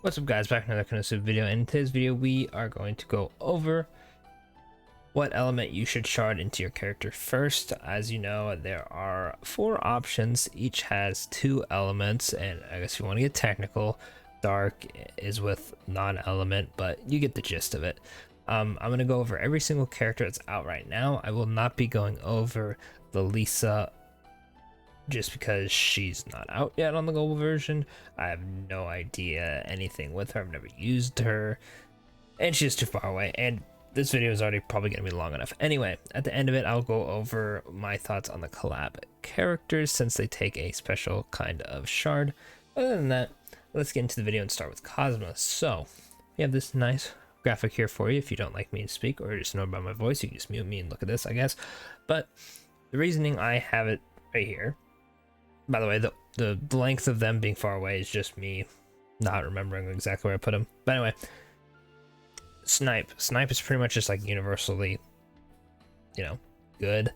What's up guys, back in another Konosuba video. In today's video we are going to go over what element you should shard into your character first. As you know, there are 4 options, each has 2 elements, and I guess if you want to get technical, dark is with non-element, but you get the gist of it. I'm going to go over every single character that's out right now. I will not be going over the Lisa just because she's not out yet on the global version. I have no idea anything with her. I've never used her, and she's too far away, and this video is already probably going to be long enough. Anyway, at the end of it, I'll go over my thoughts on the collab characters since they take a special kind of shard. Other than that, let's get into the video and start with Cosmo. So we have this nice graphic here for you. If you don't like me to speak or just know about my voice, you can just mute me and look at this, I guess. But the reasoning I have it right here. By the way, the length of them being far away is just me not remembering exactly where I put them. But anyway, Snipe is pretty much just like universally, good.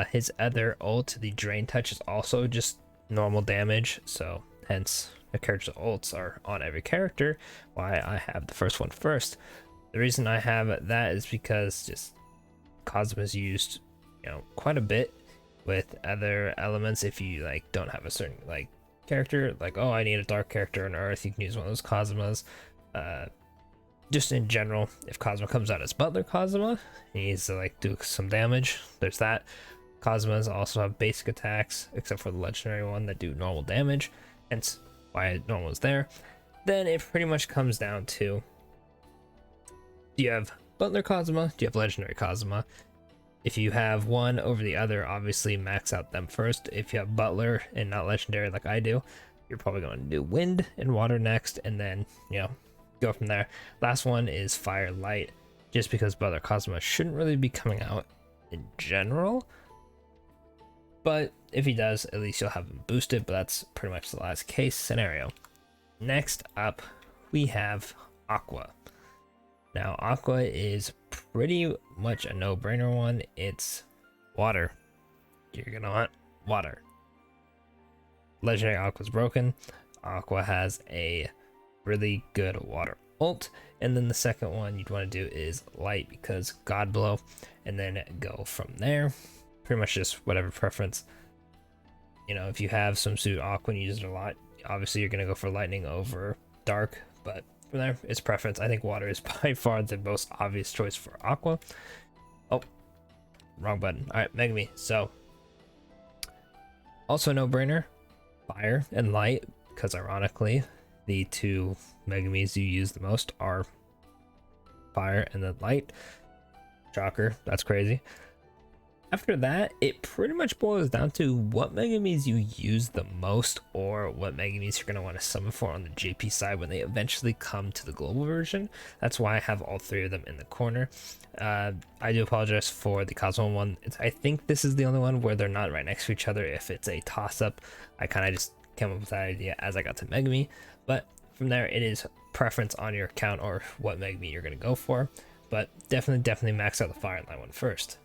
His other ult, the Drain Touch, is also just normal damage, so hence the character's ults are on every character, why I have the first one first. The reason I have that is because just Cosmo is used quite a bit with other elements. If you don't have a certain character, oh, I need a dark character on Earth, you can use one of those Cosmos. Just in general, if Cosmo comes out as Butler Cosmo, he needs to do some damage. There's that. Cosmos also have basic attacks, except for the legendary one, that do normal damage, hence why normal is there. Then it pretty much comes down to, do you have Butler Cosmo? Do you have legendary Cosmo? If you have one over the other, obviously max out them first. If you have Butler and not legendary like I do, you're probably going to do Wind and Water next, and then go from there. Last one is Fire Light, just because Butler Cosmo shouldn't really be coming out in general, but if he does, at least you'll have him boosted. But that's pretty much the last case scenario. Next up, we have Aqua. Now, Aqua is pretty much a no-brainer one. It's water. You're gonna want water. Legendary Aqua's broken. Aqua has a really good water ult, and then the second one you'd want to do is light, because God Blow, and then go from there. Pretty much just whatever preference. If you have swimsuit Aqua and you use it a lot, obviously you're gonna go for lightning over dark, but from there, it's preference. I think water is by far the most obvious choice for Aqua. Oh, wrong button. All right, Megami. So, also no-brainer, fire and light, because ironically, the 2 Megamis you use the most are fire and then light. Shocker, that's crazy. After that, it pretty much boils down to what Megamis you use the most, or what Megamis you're going to want to summon for on the JP side when they eventually come to the global version. That's why I have all 3 of them in the corner. I do apologize for the Cosmo one. I think this is the only one where they're not right next to each other. If it's a toss-up, I kind of just came up with that idea as I got to Megami. But from there, it is preference on your account or what Megami you're going to go for. But definitely max out the Fire and Light one first.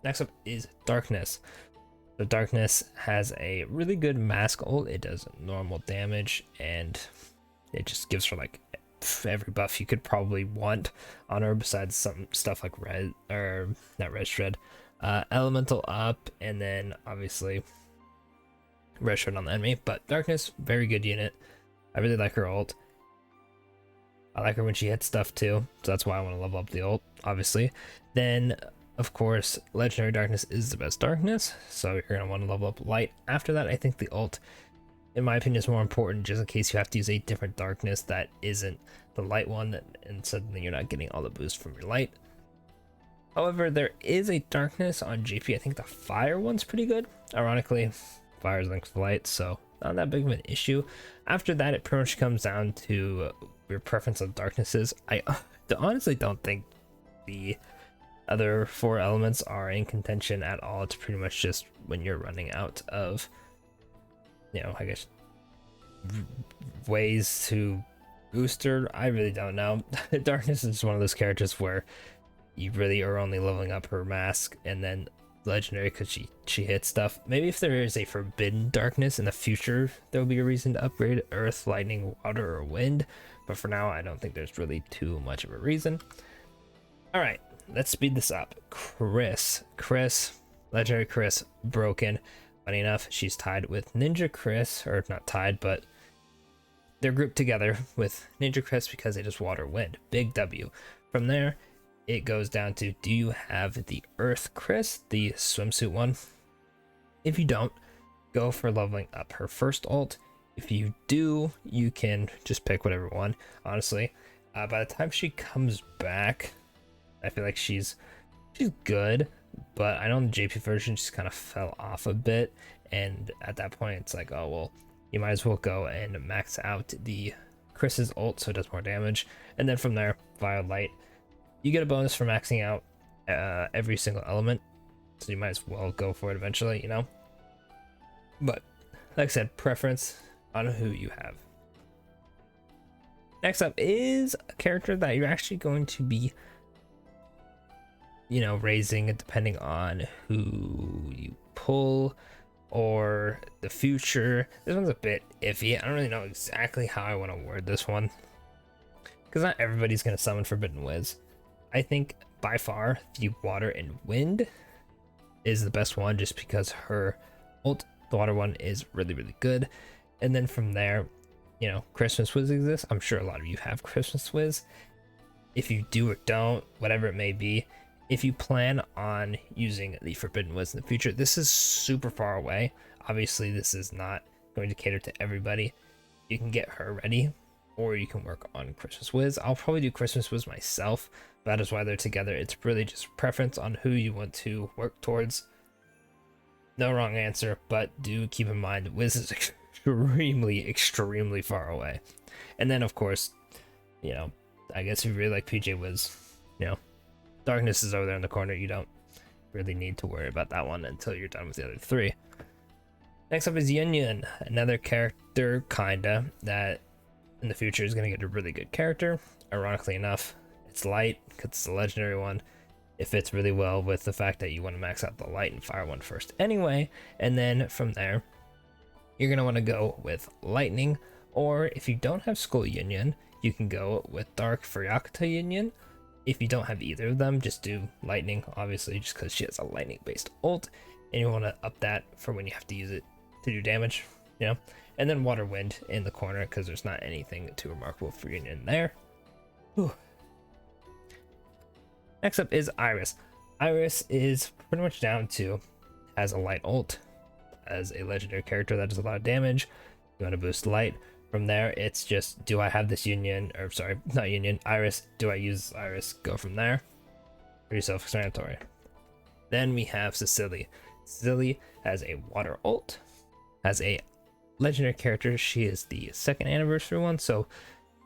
Next up is Darkness. The Darkness has a really good mask ult. It does normal damage, and it just gives her every buff you could probably want on her, besides some stuff like red, or not red shred, elemental up, and then obviously red shred on the enemy. But Darkness, very good unit. I really like her ult. I like her when she hits stuff too, so that's why I want to level up the ult, obviously. Then of course, Legendary Darkness is the best Darkness, so you're going to want to level up Light. After that, I think the ult, in my opinion, is more important, just in case you have to use a different Darkness that isn't the Light one, and suddenly you're not getting all the boost from your Light. However, there is a Darkness on GP. I think the Fire one's pretty good. Ironically, Fire is linked to Light, so not that big of an issue. After that, it pretty much comes down to your preference of Darknesses. I honestly don't think the other 4 elements are in contention at all. It's pretty much just when you're running out of, I guess, ways to boost her. I really don't know. Darkness is one of those characters where you really are only leveling up her mask, and then legendary because she hits stuff. Maybe if there is a forbidden darkness in the future, there will be a reason to upgrade earth, lightning, water, or wind. But for now, I don't think there's really too much of a reason. All right, let's speed this up. Chris, legendary Chris, broken. Funny enough, she's tied with Ninja Chris, or not tied, but they're grouped together with Ninja Chris because they just water wind. Big W. From there, it goes down to, do you have the Earth Chris, the swimsuit one? If you don't, go for leveling up her first ult. If you do, you can just pick whatever one. Honestly, by the time she comes back, I feel like she's good, but I know in the JP version she's kind of fell off a bit, and at that point it's like, oh well, you might as well go and max out the Chris's ult so it does more damage, and then from there, via light, you get a bonus for maxing out every single element, so you might as well go for it eventually, you know. But like I said, preference on who you have. Next up is a character that you're actually going to be, you know, raising depending on who you pull or the future. This one's a bit iffy. I don't really know exactly how I want to word this one, because not everybody's going to summon Forbidden Whiz. I think by far the water and wind is the best one, just because her ult, the water one, is really, really good. And then from there, you know, Christmas Whiz exists. I'm sure a lot of you have Christmas Whiz. If you do or don't, whatever it may be, if you plan on using the Forbidden Whiz in the future, this is super far away. Obviously, this is not going to cater to everybody. You can get her ready, or you can work on Christmas Whiz. I'll probably do Christmas Whiz myself. That is why they're together. It's really just preference on who you want to work towards. No wrong answer, but do keep in mind Whiz is extremely far away. And then of course, you know, I guess if you really like PJ Whiz, you know, Darkness is over there in the corner. You don't really need to worry about that one until you're done with the other three. Next up is Yun, another character kinda that in the future is going to get a really good character. Ironically enough, it's light because it's a legendary one. It fits really well with the fact that you want to max out the light and fire one first anyway, and then from there you're going to want to go with lightning, or if you don't have Skull Yun, you can go with Dark Furiakata Yun. If you don't have either of them, just do lightning, obviously, just because she has a lightning based ult, and you want to up that for when you have to use it to do damage, you know. And then water wind in the corner, because there's not anything too remarkable for Yun there. Whew. Next up is Iris. Iris is pretty much down to, has a light ult as a legendary character that does a lot of damage. You want to boost light. From there, it's just, do I have this Iris? Do I use Iris? Go from there. Pretty self-explanatory. Then we have Sicily. Sicily has a water ult, has a legendary character. She is the second anniversary one, so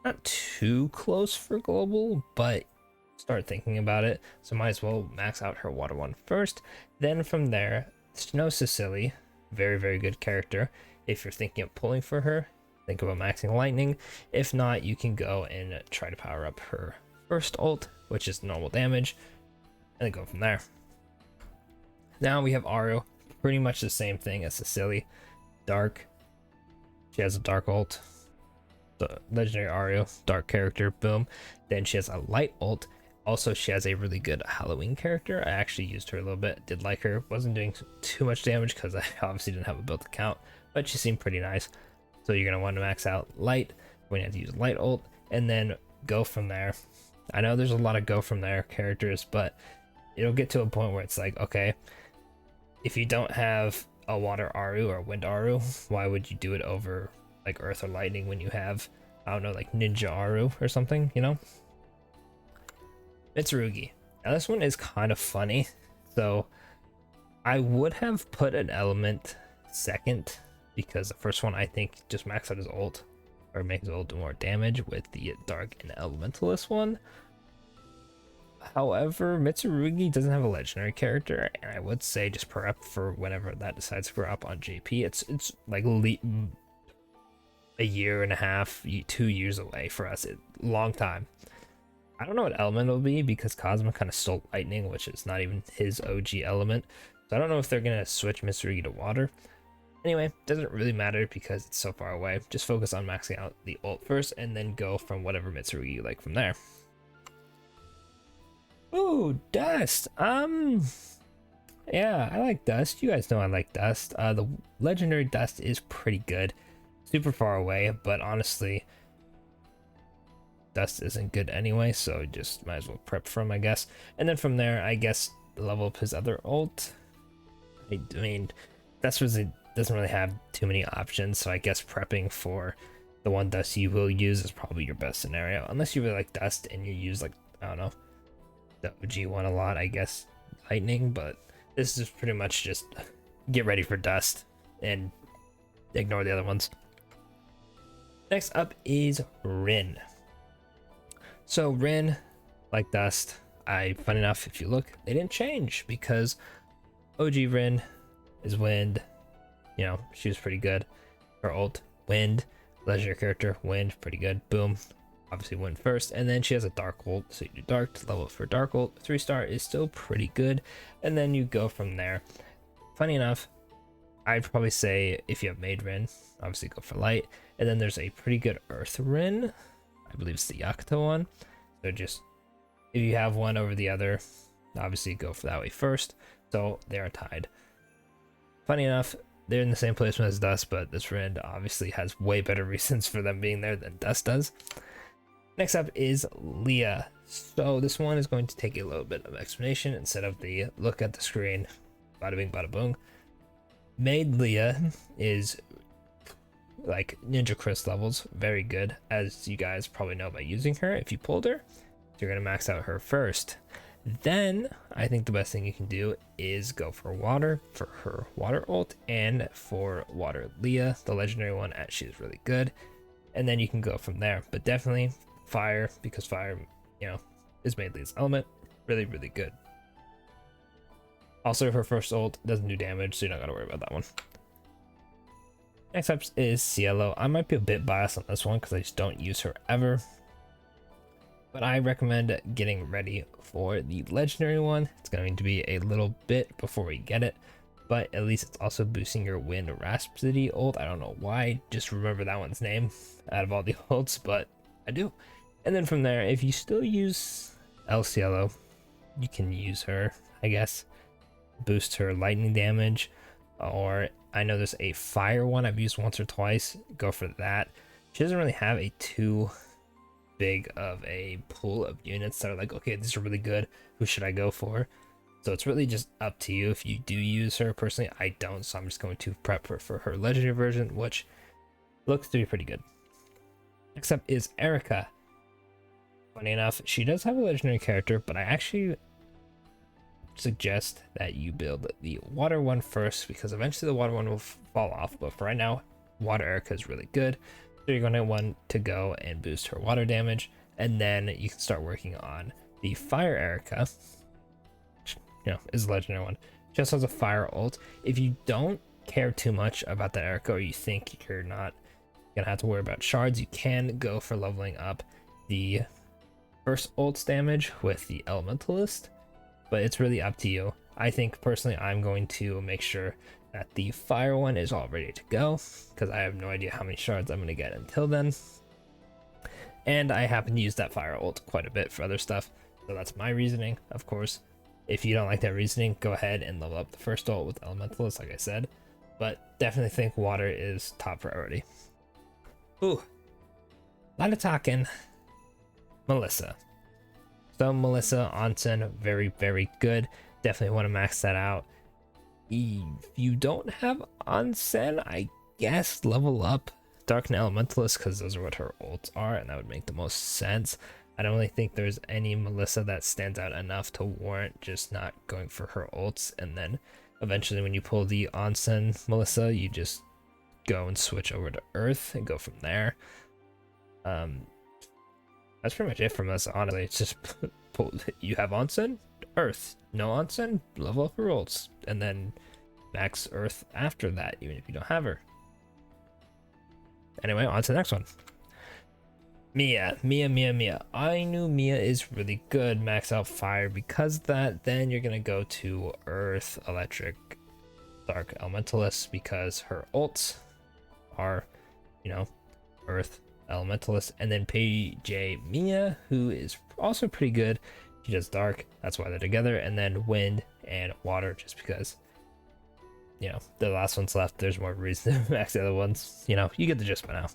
not too close for global, but start thinking about it. So might as well max out her water one first. Then from there, Snow Sicily, very, very good character. If you're thinking of pulling for her, think about maxing lightning. If not, you can go and try to power up her first ult, which is normal damage, and then go from there. Now we have Aru, pretty much the same thing as Sicily. Dark, she has a dark ult, the legendary Aru, dark character, boom. Then she has a light ult. Also, she has a really good Halloween character. I actually used her a little bit, did like her. Wasn't doing too much damage because I obviously didn't have a build account, but she seemed pretty nice. So you're going to want to max out light when you have to use light ult, and then go from there. I know there's a lot of go from there characters, but it'll get to a point where it's like, okay, if you don't have a water Aru or wind Aru, why would you do it over like earth or lightning when you have, I don't know, like ninja Aru or something, you know? Mitsurugi. Now this one is kind of funny. So I would have put an element second, because the first one I think just max out his ult, or make his ult do more damage with the dark and elementalist one. However, Mitsurugi doesn't have a legendary character, and I would say just prep for whenever that decides to grow up on JP. It's like a year and a half, 2 years away for us. Long time. I don't know what element it'll be, because Cosmo kind of stole lightning, which is not even his OG element. So I don't know if they're gonna switch Mitsurugi to water. Anyway, doesn't really matter because it's so far away. Just focus on maxing out the ult first and then go from whatever Mitsurugi you like from there. Ooh, Dust. Yeah, I like Dust. You guys know I like Dust. The legendary Dust is pretty good. Super far away, but honestly, Dust isn't good anyway, so just might as well prep for him, I guess. And then from there, I guess level up his other ult. I mean, Dust doesn't really have too many options, so I guess prepping for the one Dust you will use is probably your best scenario. Unless you really like Dust and you use, like, I don't know, the OG one a lot, I guess, Lightning, but this is pretty much just get ready for Dust and ignore the other ones. Next up is Rin. So Rin, like Dust, funny enough, if you look, they didn't change because OG Rin is Wind. You know, she was pretty good. Her ult, Wind. Legendary character, Wind, pretty good. Boom. Obviously Wind first, and then she has a Dark ult, so you do Dark to level up for Dark ult. 3-star is still pretty good, and then you go from there. Funny enough, I'd probably say if you have Made Rin, obviously go for Light, and then there's a pretty good Earth Rin. I believe it's the Yakuto one. So just, if you have one over the other, obviously go for that way first. So they are tied. Funny enough, they're in the same placement as Dust, but this Rin obviously has way better reasons for them being there than Dust does. Next up is Leah. So this one is going to take a little bit of explanation instead of the look at the screen, bada bing bada boom. Made Leah is like Ninja Chris levels, very good, as you guys probably know by using her. If you pulled her, you're gonna max out her first. Then I think the best thing you can do is go for water for her water ult, and for water Leah, the legendary one, as she's really good, and then you can go from there. But definitely fire, because fire, you know, is Made Leah's element. Really, really good. Also, her first ult doesn't do damage, so you're not gotta worry about that one. Next up is Cielo. I might be a bit biased on this one because I just don't use her ever, but I recommend getting ready for the legendary one. It's going to be a little bit before we get it, but at least it's also boosting your Wind Rhapsody ult. I don't know why, just remember that one's name out of all the ults, but I do. And then from there, if you still use El Cielo, you can use her, I guess, boost her lightning damage, or I know there's a fire one I've used once or twice, go for that. She doesn't really have a too big of a pool of units that are like, okay, these are really good, who should I go for? So it's really just up to you if you do use her. Personally, I don't, so I'm just going to prep her for her legendary version, which looks to be pretty good. Next up is Erica. Funny enough, she does have a legendary character, but I actually suggest that you build the water one first, because eventually the water one will fall off, but for right now, water Erica is really good. So you're going to want to go and boost her water damage, and then you can start working on the fire Erica, which, you know, is the legendary one. She also has a fire ult. If you don't care too much about that Erica, or you think you're not gonna have to worry about shards, you can go for leveling up the first ult's damage with the Elementalist, but it's really up to you. I think personally I'm going to make sure that the fire one is all ready to go, because I have no idea how many shards I'm going to get until then, and I happen to use that fire ult quite a bit for other stuff, so that's my reasoning. Of course, if you don't like that reasoning, go ahead and level up the first ult with Elementalist, like I said, but definitely think water is top priority. Ooh, a lot of talking. Melissa. So Melissa onsen, very, very good. Definitely want to max that out. If you don't have onsen, I guess level up Dark and Elementalist, because those are what her ults are, and that would make the most sense. I don't really think there's any Melissa that stands out enough to warrant just not going for her ults, and then eventually when you pull the onsen Melissa, you just go and switch over to Earth and go from there. That's pretty much it from us, honestly. It's just you have onsen, Earth. No onsen, level up her ults, and then max Earth after that, even if you don't have her. Anyway, on to the next one. Mia. I knew Mia is really good. Max out fire because of that. Then you're gonna go to Earth, Electric, Dark Elementalist because her ults are, you know, Earth Elementalist, and then PJ Mia, who is also pretty good. She does Dark, that's why they're together, and then Wind and Water, just because, you know, the last one's left. There's more reason to max the other ones. You know, you get the gist by now.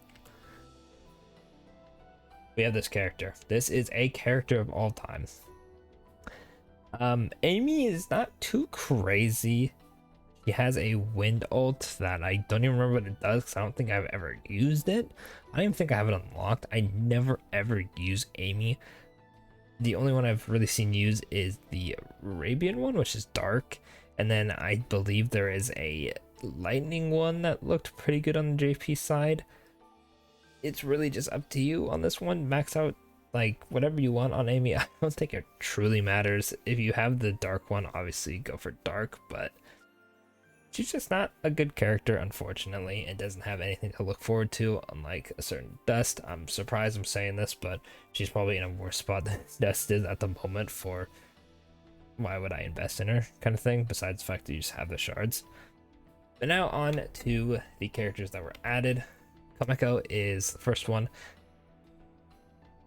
We have this character. This is a character of all time. Amy is not too crazy. She has a wind ult that I don't even remember what it does because I don't think I've ever used it. I don't even think I have it unlocked. I never ever use Amy. The only one I've really seen use is the Arabian one, which is dark. And then I believe there is a lightning one that looked pretty good on the JP side. It's really just up to you on this one. Max out like whatever you want on Amy. I don't think it truly matters. If you have the dark one, obviously go for dark, but she's just not a good character, unfortunately, and doesn't have anything to look forward to, unlike a certain Dust. I'm surprised I'm saying this, but she's probably in a worse spot than Dust is at the moment for why would I invest in her kind of thing, besides the fact that you just have the shards. But now on to the characters that were added. Kanoko is the first one.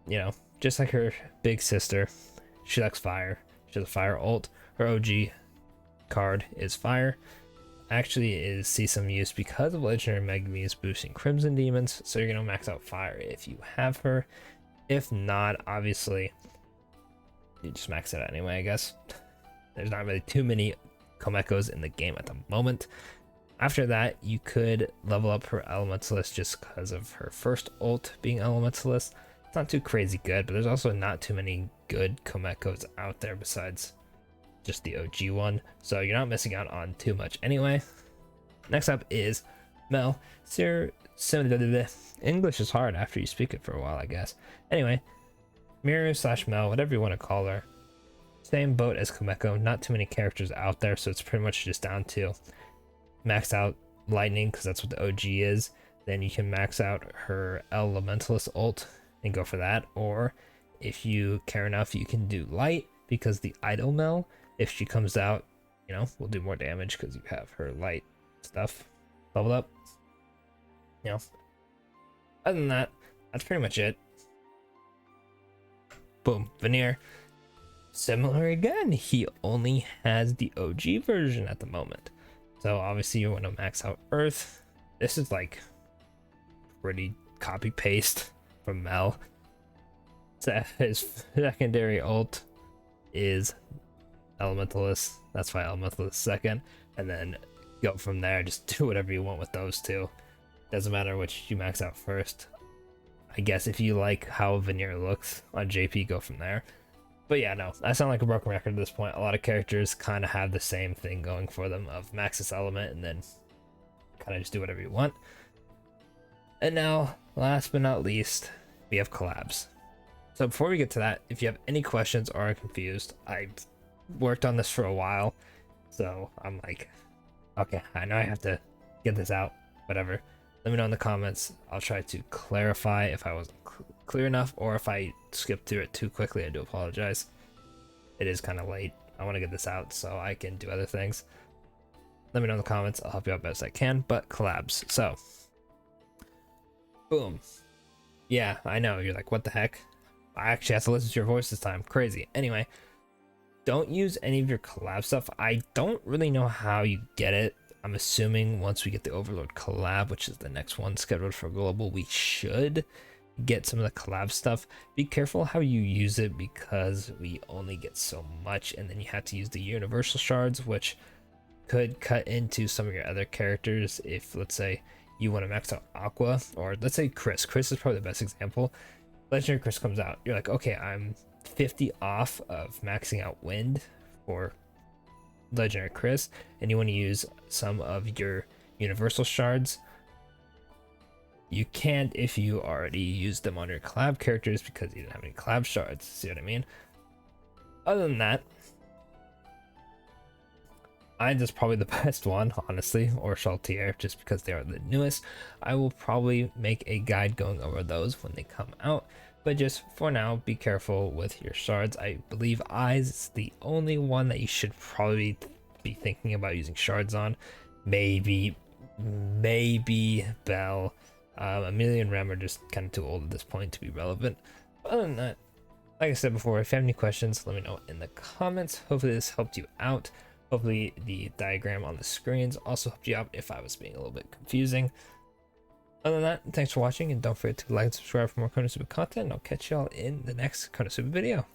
You know, just like her big sister, she likes fire. She has a fire ult. Her OG card is fire. Actually is see some use because of legendary Megumi's boosting Crimson Demons, so you're gonna max out fire if you have her. If not, obviously you just max it out anyway, I guess. There's not really too many Kanokos in the game at the moment. After that, you could level up her Elementalist just because of her first ult being Elementalist. It's not too crazy good, but there's also not too many good Kanokos out there besides just the OG one, so you're not missing out on too much anyway. Next up is Mel. English is hard after you speak it for a while, I guess. Anyway, Miru / Mel, whatever you want to call her. Same boat as Kanoko, not too many characters out there, so it's pretty much just down to max out lightning because that's what the OG is. Then you can max out her Elementalist ult and go for that, or if you care enough, you can do light because the idle Mel, if she comes out, you know, will do more damage because you have her light stuff leveled up. You know, other than that, that's pretty much it. Boom, Veneer. Similar again, he only has the OG version at the moment. So obviously you want to max out Earth. This is like pretty copy paste from Mel. So his secondary ult is Elementalist. That's why Elementalist second, and then go from there. Just do whatever you want with those two. Doesn't matter which you max out first. I guess if you like how Veneer looks on JP, go from there. But yeah, no, I sound like a broken record at this point. A lot of characters kind of have the same thing going for them of max this element and then kind of just do whatever you want. And now, last but not least, we have collabs. So before we get to that, if you have any questions or are confused, I've worked on this for a while, so I'm like, okay, I know I have to get this out, whatever. Let me know in the comments. I'll try to clarify if I wasn't clear enough, or if I skipped through it too quickly, I do apologize. It is kind of late. I want to get this out so I can do other things. Let me know in the comments. I'll help you out best I can. But collabs. So, boom. Yeah, I know. You're like, what the heck? I actually have to listen to your voice this time. Crazy. Anyway, don't use any of your collab stuff. I don't really know how you get it. I'm assuming once we get the Overlord collab, which is the next one scheduled for global, we should get some of the collab stuff. Be careful how you use it because we only get so much, and then you have to use the universal shards, which could cut into some of your other characters. If let's say you want to max out Aqua, or let's say Chris is probably the best example. Legendary Chris comes out, you're like, okay, I'm 50 off of maxing out Wind for Legendary Chris, and you want to use some of your universal shards. You can't if you already used them on your collab characters because you didn't have any collab shards. See what I mean? Other than that, Mine is probably the best one, honestly, or Saltier, just because they are the newest. I will probably make a guide going over those when they come out, but just for now, be careful with your shards. I believe Eyes is the only one that you should probably be thinking about using shards on. Maybe Bell. Amelia and Rem are just kind of too old at this point to be relevant. Other than that, like I said before, if you have any questions, let me know in the comments. Hopefully this helped you out. Hopefully the diagram on the screens also helped you out if I was being a little bit confusing. Other than that, thanks for watching, and don't forget to like and subscribe for more Konosuba content, and I'll catch y'all in the next Konosuba video.